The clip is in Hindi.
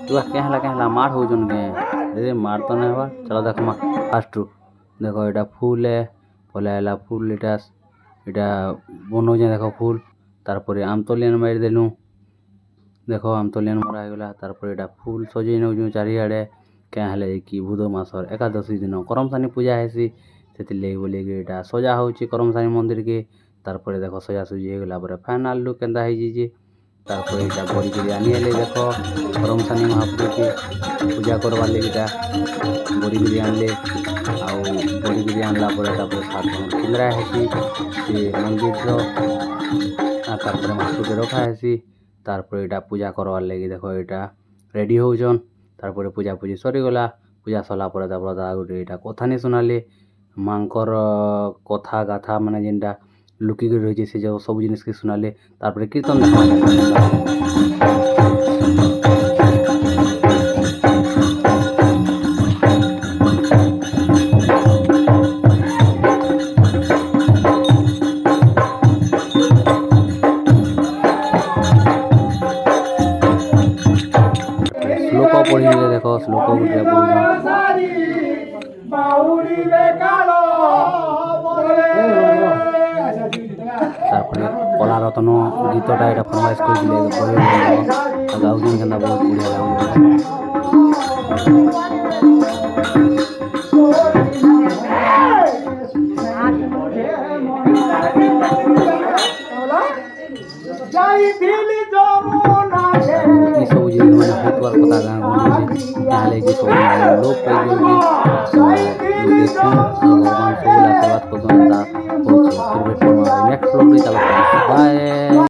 तू क्या है मार हो जन के रे मार तो नहीं हवा चलो देख मा फास्ट रू देखो एटा फूल है पलायला फूल एटा एटा बनो जे देखो फूल तारपरे आम तलियन मार देलु देखो आम तलियन मरा गला तारपरे एटा फूल सजै नउ चारिआडे क्या हेले कि बुध मासर एकादशी दिन करमसानी पूजा हेसी सेति लेग बोले कि एटा सजा होची करमसानी मंदिर के तारपरे देखो सजा सुजी हे गला परे फाइनल लुक केंदा हे जी तारपरे एटा बड़ी बिरयानी हेले देखो करमसानी महाप्रभु के पूजा करवा ले एटा बड़ी बिरयानी ले आउ बड़ी बिरयानी ला परे तारपरे सात खिंद्रा हेसी से मंदिर रो तारपरे महाप्रभु के रखा हेसी तारपरे एटा पूजा करवा लेगी देखो एटा रेडी होउछन तारपरे पूजा पूजी सरी गला पूजा सरला परे तारपरे दादा गुटे एटा कथा नि सुनाले मांकर कथा गाथा माने जेनटा लुकी के रहिছে से जो सब जिनिस के सुनाले तारपरे कीर्तन देखा श्लोक पढ़ी देखो श्लोक गुटे तारपरे कला रतन गीतटा एटा फरमाइश कर गाउछन केना बहुत बढ़िया लागे सब जिनिस माने हेतुआर कथा गान ताले कि सब लोक पाइबे देखो भगवान सबला आशीर्वाद करदन ता नेक्स्ट ब्लॉग रे चलो बाय।